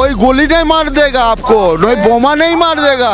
कोई गोली नहीं मार देगा आपको, कोई बोमा नहीं मार देगा,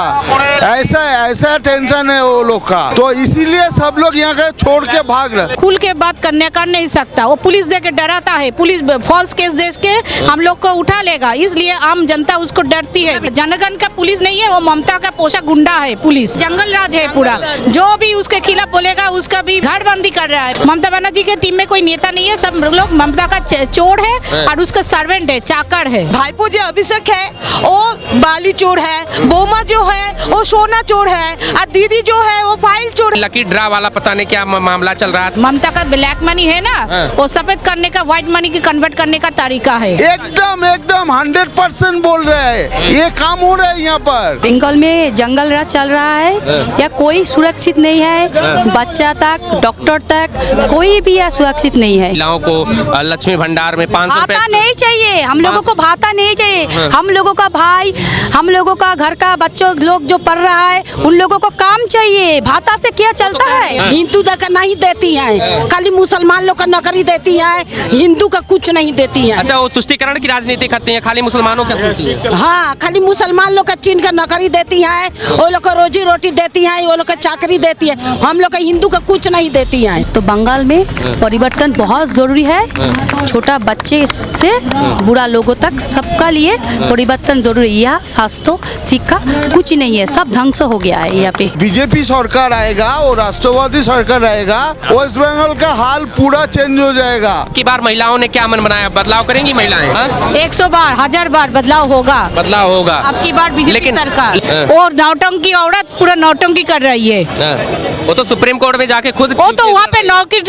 ऐसा टेंशन है वो लोग का। तो इसीलिए सब लोग यहाँ के छोड़ के भाग रहे। खुल के बात करने का नहीं सकता, वो पुलिस दे के डराता है, पुलिस फॉल्स केस दे के हम लोग को उठा लेगा, इसलिए आम जनता उसको डरती है। जनगण का पुलिस नहीं है, वो ममता का पोषा गुंडा है पुलिस, जंगल राज है पूरा। जो भी उसके खिलाफ बोलेगा उसका भी घाटबंदी कर रहा है। ममता बनर्जी के टीम में कोई नेता नहीं है, सब लोग ममता का चोर है और उसका सर्वेंट है, चाकर है। भाईपो जो अभिषेक है वो बाली चोर है, बोमा जो है वो सोना चोर है, और दीदी जो है वो फाइल चोर। लकी ड्रा वाला पता नहीं क्या मामला चल रहा है। ममता का ब्लैक मनी है ना, वो सफेद करने का व्हाइट मनी की कन्वर्ट करने का तरीका है। एकदम 100% बोल रहे हैं, ये काम हो रहा है यहाँ पर। बंगाल में जंगल राज चल रहा है, या कोई सुरक्षित नहीं है, बच्चा तक डॉक्टर तक कोई भी सुरक्षित नहीं है। महिलाओं को लक्ष्मी भंडार में 500 रुपए भाता नहीं चाहिए, हम लोगों को भाता नहीं चाहिए। हम लोगों का भाई, हम लोगों का घर का बच्चों लोग जो पढ़ रहा है उन लोगों को काम चाहिए, भाता से क्या चलता है। हिंदू का नहीं देती है, खाली मुसलमान लोग का नौकरी देती है, हिंदू का कुछ नहीं देती है। अच्छा, वो तुष्टिकरण की राजनीति करती हैं, खाली मुसलमानों का सोचती हैं। हाँ, खाली मुसलमान लोग का चीन का नौकरी देती है, वो लोग को रोजी रोटी देती है, वो लोग का चाकरी देती है, हम लोग का हिंदू का कुछ नहीं देती है। तो बंगाल में परिवर्तन बहुत जरूरी है, छोटा बच्चे से बुरा लोगों तक सबका लिए परिवर्तन जरूरी है। यह स्वास्थ्य शिक्षा कुछ नहीं है, सब ढंग से हो गया है। यहाँ पे बीजेपी सरकार आएगा और राष्ट्रवादी सरकार आएगा, वेस्ट बंगाल का हाल पूरा चेंज हो जाएगा। की बार महिलाओं ने क्या मन बनाया, बदलाव करेंगी महिलाएं? 100 बार 1000 बार बदलाव होगा, बदलाव होगा। अब की बार बीजेपी लेकिन सरकार। और नौटंकी औरत पूरा नौटंकी कर रही है। वो तो सुप्रीम कोर्ट में जाके खुद वो तो वहाँ पे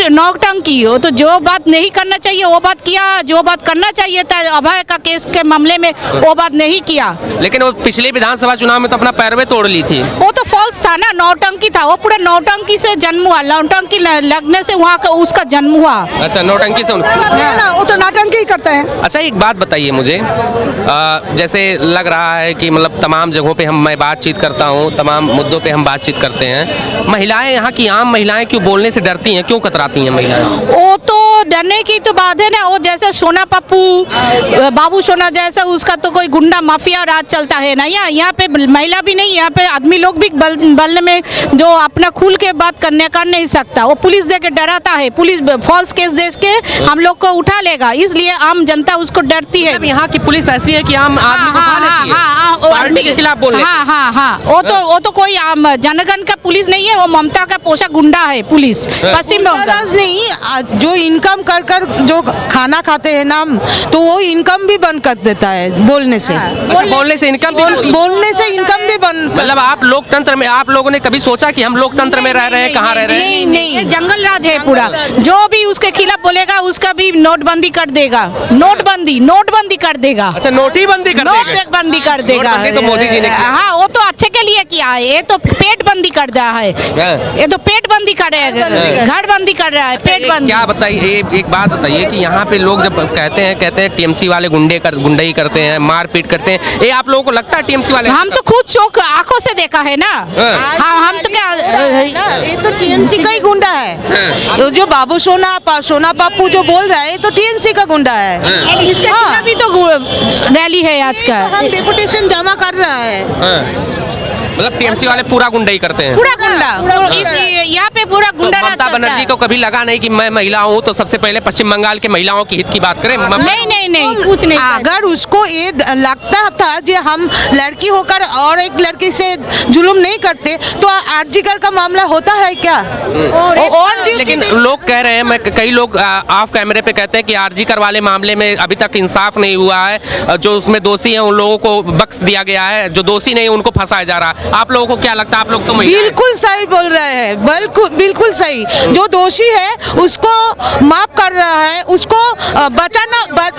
नौटंकी, वो तो जो बात नहीं करना चाहिए वो बात किया, जो बात करना चाहिए था अभय का केस के मामले में वो बात नहीं किया। लेकिन वो पिछले विधानसभा चुनाव में तो अपना पैरवे तोड़ ली थी। वो तो फॉल्स था ना, नौटंकी था, वो पूरा नौटंकी से जन्म हुआ, नौटंकी लगने से वहाँ का उसका जन्म हुआ। अच्छा, नौटंकी से वो तो नौटंकी ही करते हैं। अच्छा, एक बात बताइए मुझे, जैसे लग रहा है कि मतलब तमाम जगहों पे मैं बातचीत करता हूँ, तमाम मुद्दों पे हम बातचीत करते हैं, महिलाएं यहाँ की आम महिलाएं क्यों बोलने से डरती हैं, क्यों कतराती हैं महिलाएं? वो तो डरने की तो बात है ना, वो जैसे सोना पप्पू, बाबू सोना जैसा उसका तो कोई गुंडा माफिया राज चलता है ना। यहाँ पे महिला भी नहीं, यहाँ पे आदमी लोग भी बल में जो अपना खुल के बात करने का नहीं सकता, वो पुलिस दे के डराता है, पुलिस फॉल्स केस दे के हम लोग को उठा लेगा, इसलिए आम जनता उसको डरती है। यहाँ की पुलिस ऐसी है कि आम आदमी को उठा लेती है, पार्टी के खिलाफ बोल लेती है। हाँ, वो तो कोई आम जनगण का पुलिस नहीं है, वो ममता का पोषा गुंडा है पुलिस। पश्चिम बंगाल नहीं, जो इनकम कर जो खाना खाते हैं ना, तो वो इनकम भी बंद कर देता है बोलने से। बोलने से इनकम बोलने से इनकम भी बंद। मतलब आप लोकतंत्र में, आप लोगों ने कभी सोचा कि हम लोकतंत्र में रह रहे हैं, कहाँ रह रहे हैं? नहीं, जंगल राज है पूरा। जो भी उसके खिलाफ बोलेगा उसका भी नोटबंदी कर देगा, नोटबंदी कर देगा। अच्छा, नोटबंदी कर देगा, नोटबंदी कर देगा। नोटबंदी तो मोदी जी ने की। हाँ, वो तो अच्छे के लिए किया है, ये तो पेट बंदी कर रहा है, ये तो पेट बंदी कर रहा है, घर बंदी कर रहा है, पेट बंदी। क्या बताइए, एक बात बताइए कि यहाँ पे लोग जब कहते हैं टीएमसी वाले गुंडई करते हैं, मारपीट करते हैं, ये आप लोगों को लगता है टीएमसी वाले? हम तो खुद चौक आंखों से देखा है ना। हाँ, हम तो क्या, ये तो टीएमसी का ही गुंडा है। तो जो बाबू सोना पप्पू जो बोल रहा है, ये तो टीएमसी का गुंडा है। इसका भी तो रैली है आज का, हम डेपुटेशन जमा कर रहा है। मतलब टीएमसी वाले पूरा गुंडई करते हैं, पूरा गुंडा। यहाँ पे पूरा गुंडा राज ममता चलता बनर्जी है। को कभी लगा नहीं कि मैं महिला हूँ तो सबसे पहले पश्चिम बंगाल के महिलाओं की हित की बात करें? नहीं, कुछ नहीं। अगर उसको ये लगता था कि हम लड़की होकर और एक लड़की से जुल्म नहीं करते तो आरजीकर का मामला होता है क्या? लेकिन लोग कह रहे हैं, कई लोग ऑफ कैमरे पे कहते हैं कि आरजीकर वाले मामले में अभी तक इंसाफ नहीं हुआ है, जो उसमें दोषी हैं उन लोगों को बख्श दिया गया है, जो दोषी नहीं उनको फंसाया जा रहा है। आप लोगों को क्या लगता है? आप लोग तो बिल्कुल सही बोल रहे हैं, बिल्कुल सही। जो दोषी है उसको माफ कर रहा है, उसको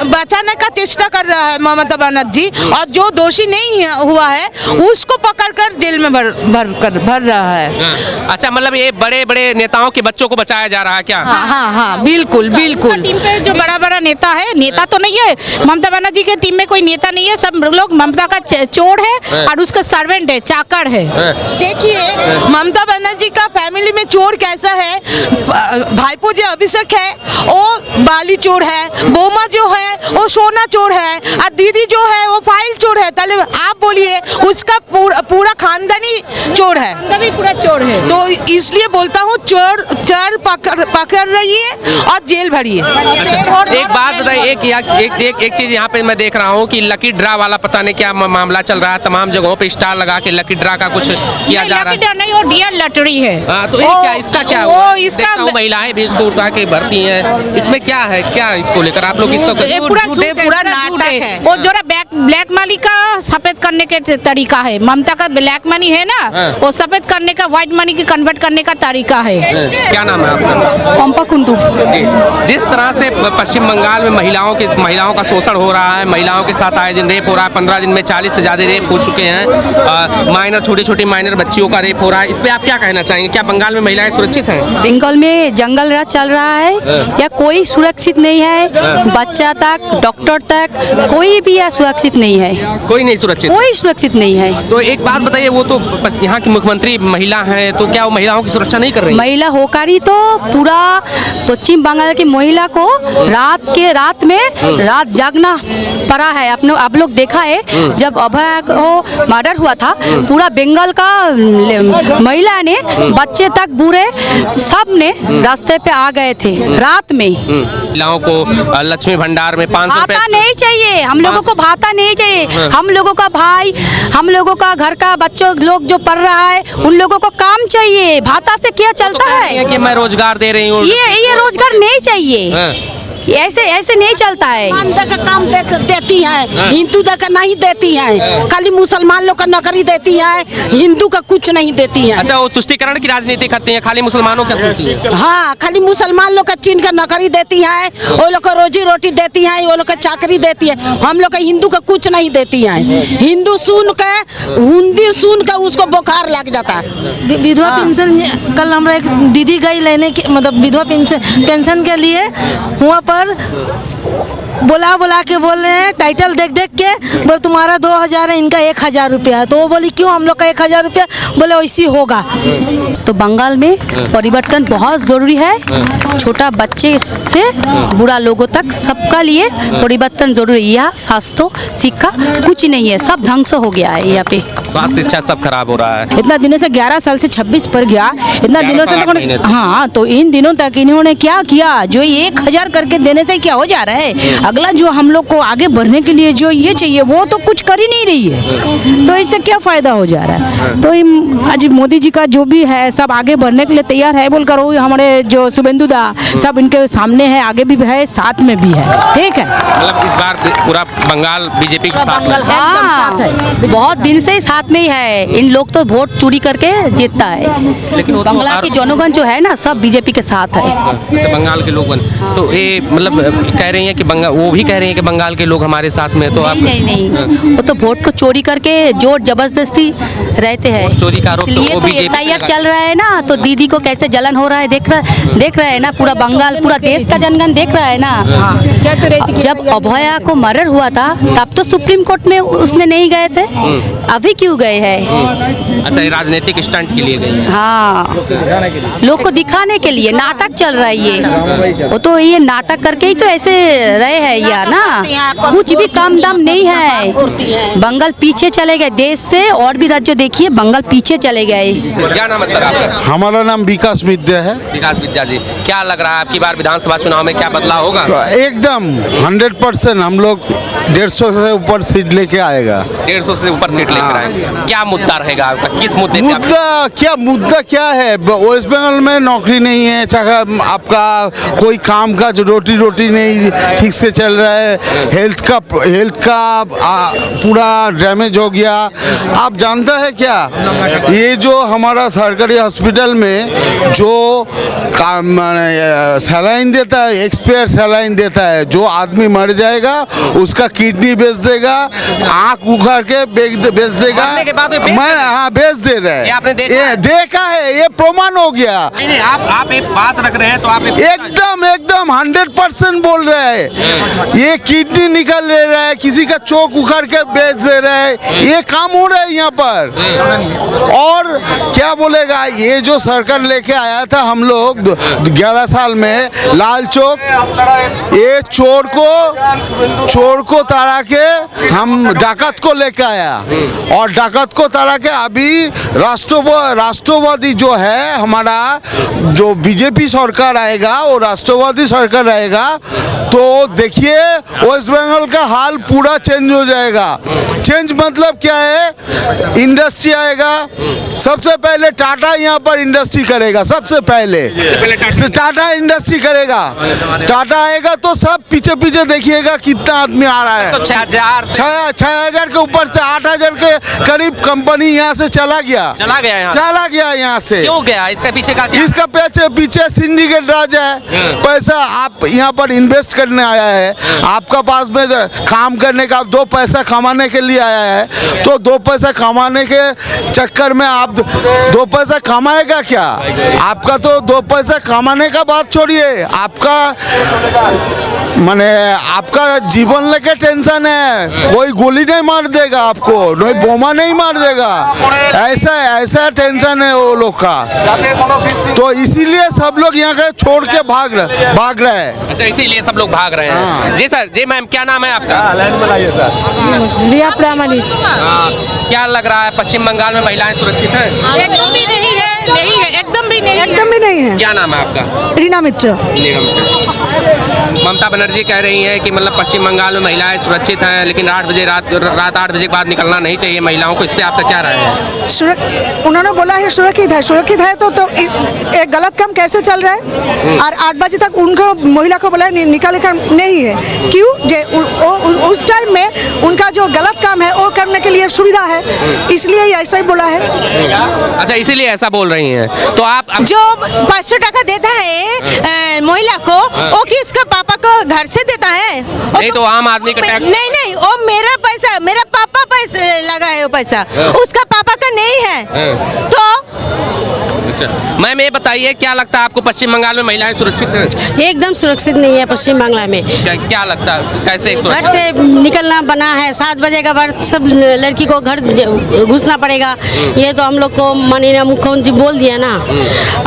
बचाने का चेष्टा कर रहा है ममता बनर्जी, और जो दोषी नहीं हुआ है उसको पकड़कर जेल में भर रहा है। अच्छा, मतलब ये बड़े बड़े नेताओं के बच्चों को बचाया जा रहा है क्या? हाँ, बिल्कुल। टीम पे जो बड़ा नेता है, नेता तो नहीं है, ममता बनर्जी के टीम में कोई नेता नहीं है, सब लोग ममता का चोर है और उसका सर्वेंट है, चाकर है। देखिए, ममता बनर्जी का फैमिली में चोर कैसा है। भाईपो जो अभिषेक है वो बाली चोर है, बोमा जो है वो सोना चोर है, और दीदी जो है वो फाइल चोर है, ताले आप बोलिए उसका पूरा खानदानी चोर है, भी पूरा चोर है। तो इसलिए बोलता हूँ चोर चोर पकड़ रही है और जेल भरी है। एक बात बताइए, एक चीज यहाँ पे मैं देख रहा हूँ कि लकी ड्रा वाला पता नहीं क्या मामला चल रहा है, तमाम जगहों पे स्टार लगा के लकी ड्रा का कुछ किया जा रहा है। नहीं, वो डियर लॉटरी है। हाँ, तो ये क्या, इसका क्या वो हुआ? इसका देखता हूँ महिलाएं भी इसको उठा के भरती हैं, इसमें क्या है, क्या इसको लेकर आप लोग इसको ये पूरा झूठ है, पूरा नाटक है। वो जो ब्लैक मनी का सफेद करने के तरीका है। ममता का ब्लैक मनी है ना, वो सफेद करने का व्हाइट मनी की कन्वर्ट करने का तरीका है। क्या नाम है आपका? पंपा कुंडू। जी, जिस तरह से पश्चिम बंगाल में महिलाओं का शोषण हो रहा है, महिलाओं के साथ आए दिन रेप हो रहा है, 15 दिन में 40 से ज़्यादा रेप हो चुके हैं, माइनर छोटी माइनर बच्चियों का रेप हो रहा है, इस पे आप क्या कहना चाहेंगे? क्या बंगाल में महिलाएं सुरक्षित हैं? बंगाल में जंगल राज चल रहा है या कोई सुरक्षित नहीं है, बच्चा तक डॉक्टर तक कोई भी सुरक्षित नहीं है, कोई नहीं सुरक्षित, कोई सुरक्षित नहीं है। तो एक बात बताइए, वो तो यहाँ की मुख्यमंत्री महिला हैं, तो क्या वो महिलाओं की सुरक्षा नहीं कर रही? महिला होकर ही तो पूरा पश्चिम बंगाल की महिला को रात में रात जागना पड़ा है। आप लोग देखा है जब अभय को मर्डर हुआ था, पूरा बंगाल का महिला ने बच्चे तक बूढ़े सब ने रास्ते पे आ गए थे रात में। महिलाओं को लक्ष्मी भंडार में 500 रुपए भाता नहीं चाहिए, हम लोगों को भाता नहीं चाहिए। हम लोगों का भाई, हम लोगों का घर का बच्चों लोग जो पढ़ रहा है उन लोगों को काम चाहिए। भाता से क्या चलता है कि मैं रोजगार दे रही हूँ, ये रोजगार नहीं चाहिए, ऐसे नहीं चलता है। का काम देती है, हिंदू का नहीं देती है, खाली मुसलमान लोग का नौकरी देती है, हिंदू का कुछ नहीं देती है। अच्छा, वो तुष्टिकरण की राजनीति करती हैं, खाली मुसलमानों का सोचती हैं। हाँ, खाली मुसलमान लोग का चीन का नौकरी देती है, वो लोग को रोजी रोटी देती है, वो लोग का चाकरी देती है, हम लोग का हिंदू का कुछ नहीं देती है। हिंदू सुन के हिंदी सुन के उसको बुखार लग जाता है। विधवा पेंशन कल हमारा एक दीदी गई लेने की, मतलब विधवा पेंशन के लिए वहाँ पर बुला के बोल रहे हैं, टाइटल देख के बोले तुम्हारा 2000 है, इनका 1000 रुपया है। तो वो बोली क्यों, हम लोग का 1000 रुपया, बोले वैसी होगा। तो बंगाल में परिवर्तन बहुत ज़रूरी है, छोटा बच्चे से बुरा लोगों तक सबका लिए परिवर्तन जरूरी है। यहाँ स्वास्थ्य शिक्षा कुछ नहीं है, सब ढंग से हो गया है यहाँ पे, स्वास्थ्य शिक्षा सब खराब हो रहा है। इतना दिनों से 11 साल से 26 पर गया, इतना दिनों से तो हाँ, तो इन दिनों तक इन्होंने क्या किया? जो 1000 करके देने से क्या हो जा रहा है? अगला जो हम लोग को आगे बढ़ने के लिए जो ये चाहिए वो तो कुछ कर ही नहीं रही है, तो इससे क्या फायदा हो जा रहा है? तो आज मोदी जी का जो भी है सब आगे बढ़ने के लिए तैयार है बोलकर, हमारे जो शुभेंदु दा सब इनके सामने है, आगे भी है, साथ में भी है, ठीक है। मतलब इस बार पूरा बंगाल बीजेपी के साथ है। हाँ, बहुत दिन से साथ में ही है। इन लोग तो वोट चोरी करके जीतता है, लेकिन बंगाल की जनगण जो है ना सब बीजेपी के साथ है। जैसे बंगाल के लोग तो ये मतलब कह रही हैं कि वो भी कह रही हैं कि बंगाल के लोग हमारे साथ में, तो आप नहीं, वो तो वोट को चोरी करके जोर जबरदस्ती रहते हैं। चोरी का आरोप तो इसलिए वो तो बीजेपी SIR चल रहा है ना, तो दीदी को कैसे जलन हो रहा है देख रहा है ना, पूरा बंगाल पूरा देश का जनगण देख रहा है ना। जब अभया को मर्डर हुआ था तब तो सुप्रीम कोर्ट में उसने नहीं गए थे, अभी क्यों गए हैं? अच्छा, ये राजनीतिक स्टंट के लिए गई है। हाँ, लोग को दिखाने के लिए नाटक चल रहा है ये, वो तो ये नाटक करके ही तो ऐसे रहे हैं यार ना, कुछ भी काम दाम नहीं है। बंगाल पीछे चले गए देश से, और भी राज्य देखिए बंगाल पीछे चले गए। क्या नाम है सर आपका? हमारा नाम विकास विद्या है। विकास विद्या जी, क्या लग रहा है आपकी बार विधानसभा चुनाव में क्या बदलाव होगा? एकदम 100% हम लोग 150 से ऊपर सीट लेके आएगा। 150 से ऊपर सीट लेकर आएंगे। क्या मुद्दा रहेगा आपका, किस मुद्दे पे मुद्दा क्या है? वेस्ट बंगाल में नौकरी नहीं है, आपका कोई काम का रोटी नहीं ठीक से चल रहा है, हेल्थ का पूरा डैमेज हो गया। आप जानता है क्या, ये जो हमारा सरकारी हॉस्पिटल में जो सैलाइन देता है, एक्सपायर सैलाइन देता है, जो आदमी मर जाएगा उसका किडनी बेच देगा, आँख उखाड़ के बेच देगा, करने के बाद हाँ बेच दे रहे ये आपने देखा ये है? देखा है, ये प्रमाण हो गया। नहीं, आप एक बात रख रहे हैं तो आप एकदम 100% बोल रहे हैं। ये किडनी निकल ले रहा है, किसी का चोक उखाड़ के बेच दे रहा है, ये काम हो रहा है यहाँ पर। और क्या बोलेगा, ये जो सरकार लेके आया था हम लोग 11 साल में, लाल चौक, ये चोर को ताड़ा के हम डाकत को लेके आया, और डाकत को ताड़ा के अभी राष्ट्रवादी जो है हमारा, जो बीजेपी सरकार आएगा वो राष्ट्रवादी सरकार रहेगा, तो देखिए वेस्ट बंगाल का हाल पूरा चेंज हो जाएगा। चेंज मतलब क्या है, इंडस्ट्री आएगा, सबसे पहले टाटा यहाँ पर इंडस्ट्री करेगा, सबसे पहले टाटा इंडस्ट्री करेगा। टाटा आएगा तो सब पीछे पीछे देखिएगा कितना आदमी आ रहा है। तो 6,000 के ऊपर से 8,000 के करीब कंपनी यहाँ से चला गया यहाँ से। क्यों गया? इसके पीछे का क्या? इसका पीछे सिंडिकेट राज है। पैसा आप यहाँ पर इन्वेस्ट करने आया है, आपका पास में काम करने का, 2 पैसा कमाने के लिए आया है, तो 2 पैसा कमाने के चक्कर में आप 2 पैसा कमाएगा क्या? आपका तो 2 पैसा कमाने का बात छोड़िए, आपका जीवन लेके टेंशन है। कोई गोली नहीं मार देगा आपको, कोई बोमा नहीं मार देगा, ऐसा टेंशन है वो लोग का। तो इसीलिए सब लोग यहाँ के छोड़ के भाग रहे हैं। अच्छा, इसीलिए सब लोग भाग रहे हैं। जी सर, जी मैम, क्या नाम है आपका? रिया प्रामाणिक। क्या लग रहा है, पश्चिम बंगाल में महिलाएं सुरक्षित हैं? एकदम भी नहीं है, एकदम भी नहीं है। एकदम भी नहीं है। क्या नाम है आपका? रीना मित्र। ममता बनर्जी कह रही हैं कि मतलब पश्चिम बंगाल में महिलाएं सुरक्षित हैं, लेकिन रात 8 बजे के बाद निकलना नहीं चाहिए महिलाओं को। इस पे आपका क्या राय है? उन्होंने बोला है सुरक्षित है तो एक गलत काम कैसे चल रहा है? और 8 बजे तक उनको महिला को बोला निकाल कर नहीं है, क्यों? उस टाइम में उनका जो गलत काम है वो करने के लिए सुविधा है, इसलिए ऐसा ही बोला है। अच्छा, इसीलिए ऐसा बोल रही हैं। तो आप जो 500 टका देता है महिला को, वो किसका पापा को घर से देता है? नहीं, तो आम आदमी का टैक्स। नहीं, वो मेरा पैसा, मेरा पापा पैसा लगा है, वो पैसा उसका पापा का नहीं है। तो अच्छा मैम, ये बताइए, क्या लगता है आपको पश्चिम बंगाल में महिलाएं सुरक्षित हैं? एकदम सुरक्षित नहीं है पश्चिम बांग्ला में। क्या लगता है, कैसे घर से निकलना बना है, 7 बजे के बाद सब लड़की को घर घुसना पड़ेगा। ये तो हम लोग को माननीय मुख्यमंत्री बोल दिया ना।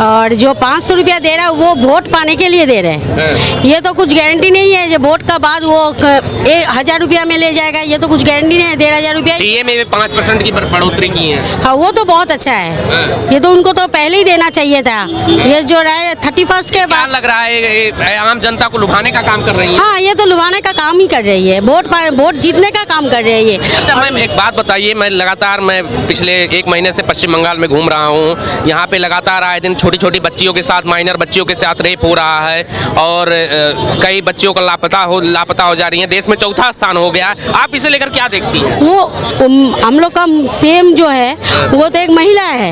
और जो 500 रुपया दे रहा है वो वोट पाने के लिए दे रहे हैं। ये तो कुछ गारंटी नहीं है जो वोट का बाद वो 1000 रुपया में ले जाएगा, ये तो कुछ गारंटी नहीं है। 1,500 रुपया डीए में 5% की बढ़ोतरी की है। हाँ, वो तो बहुत अच्छा है। ये तो उनको तो पहले ही देना चाहिए था। ये जो रहा है 31 के बाद, लग रहा है आम जनता को लुभाने का काम कर रही है। हाँ, ये तो लुभाने का काम ही कर रही है, वोट जीतने का काम कर रही है। अच्छा मैम, एक बात बताइए, मैं पिछले 1 महीने से पश्चिम बंगाल में घूम रहा हूँ। यहाँ पे लगातार आए दिन छोटी बच्चियों के साथ, माइनर बच्चियों के साथ रेप हो रहा है, और कई बच्चियों को लापता हो जा रही है। देश में 4था स्थान हो गया। आप इसे लेकर क्या देखती हैं? वो हम लोग का सेम जो है वो तो एक महिला है,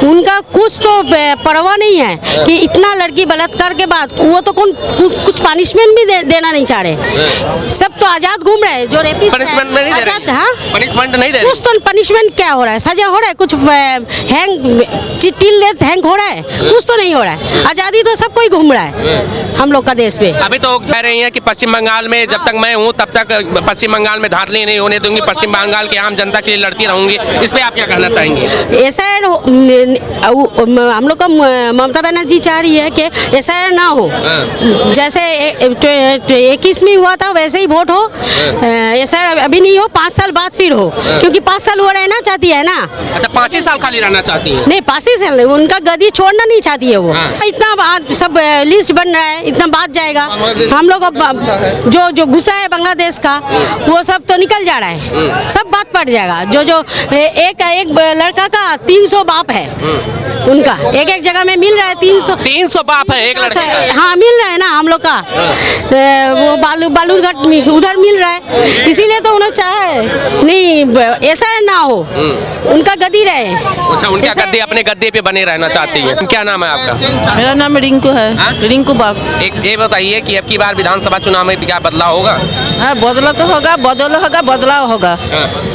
उनका कुछ तो परवाह नहीं है कि इतना लड़की बलात्कार के बाद वो तो कुछ पनिशमेंट भी देना नहीं चाह रहे। सब तो आजाद घूम रहे हैं। जो रेपिस्ट पनिशमेंट नहीं दे रही। हाँ, पनिशमेंट नहीं दे रही। कुछ तो पनिशमेंट क्या हो रहा है, सजा हो रहा है, कुछ हैंग हो रहा है, कुछ तो नहीं हो रहा है। आजादी तो सब कोई घूम रहा है हम लोग का देश में। अभी तो कह रही हैं कि पश्चिम बंगाल में जब तक मैं हूँ तब तक पश्चिम बंगाल में धांधली नहीं होने दूंगी, पश्चिम बंगाल की आम जनता के लिए लड़ती रहूंगी। इस पे आप क्या कहना चाहेंगे? ऐसा हम लोग का ममता बनर्जी चाह रही है कि ऐसा ना हो, जैसे 21 में हुआ था वैसे ही वोट हो। ऐसा अभी नहीं हो, 5 साल बाद फिर हो, क्योंकि 5 साल वो रहना चाहती है ना। अच्छा, 5 ही साल खाली रहना चाहती है? नहीं, 5 ही साल, उनका गद्दी छोड़ना नहीं चाहती है वो। इतना बात सब लिस्ट बन रहा है, इतना बात जाएगा। हम लोग जो गुस्सा है बांग्लादेश का वो सब तो निकल जा रहा है, सब बात पड़ जाएगा। जो एक लड़का का 300 बाप है, उनका एक जगह में मिल रहा है 300 बाप है एक लड़का। हाँ, मिल रहा है ना हम लोग का। वो बालूरघाट उधर मिल रहा है, इसीलिए तो उन्होंने चाहे नहीं ऐसा ना हो, उनका गद्दी रहे। अच्छा, उनका गद्दे अपने गद्दे पे बने रहना चाहती है। क्या नाम है आपका? मेरा नाम रिंकू है। हाँ? रिंकू बाग। एक ये बताइए कि अब की बार विधानसभा चुनाव में क्या बदलाव होगा? हाँ, बदला तो होगा, बदलाव होगा।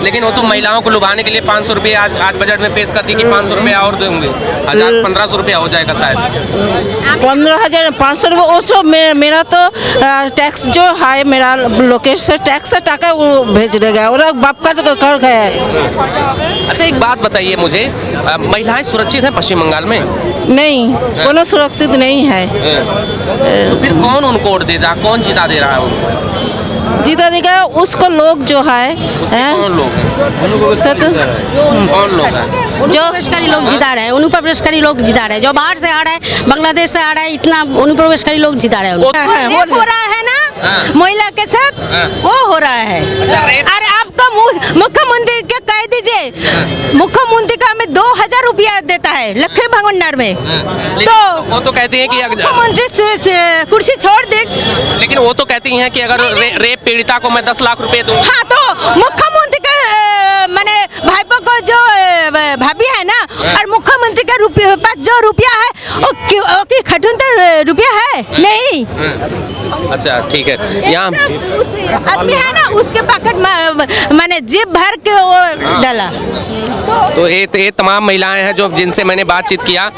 लेकिन वो तो महिलाओं को लुभाने के लिए 500 रुपये आज बजट में पेश कर दी कि 500 रुपये और देंगे, 1500 रुपया हो जाएगा शायद। 15,500 रुपये वो सब मेरा तो टैक्स जो है, मेरा लोकेश से टैक्स से टाका वो भेज देगा और बाप का तो कर गया है। अच्छा, एक बात बताइए मुझे, महिलाएं सुरक्षित हैं पश्चिम बंगाल में? नहीं, कोनो सुरक्षित नहीं है। तो फिर कौन उनको वोट दे रहा, कौन जिता दे रहा है उनको? जीता देगा उसको लोग जो है, कौन लोग हैं? कौन लोग हैं? जो प्रवेशकारी लोग जिता रहे हैं, अनुप्रवेशकारी लोग जिता रहे हैं, जो बाहर से आ रहा है, बांग्लादेश से आ रहा है, इतना अनुप्रवेशकारी लोग जिता रहे हैं। रेप हो रहा है ना महिला के साथ, वो हो रहा है। अरे आपका मुख्यमंत्री के कह दीजिए, मुख्यमंत्री का हमें 2000 रुपया देता है लखी भंगार में, तो वो तो कहती हैं कि मुख्यमंत्री से कुर्सी छोड़ दे। लेकिन वो तो कहती हैं कि अगर रेप पीड़िता को मैं 10 लाख रुपए दूं। हाँ, तो मुख्यमंत्री के माने भाईपो को जो भाभी है ना, और मुख्यमंत्री के पास जो रुपया है वो की खटून तो रुपया है नहीं। अच्छा, ठीक है। यहाँ आदमी है ना, उसके पैकेट माने जेब भर के वो डाला। तो ये तमाम महिलाएं हैं जो जिनसे मैंने बातचीत किया।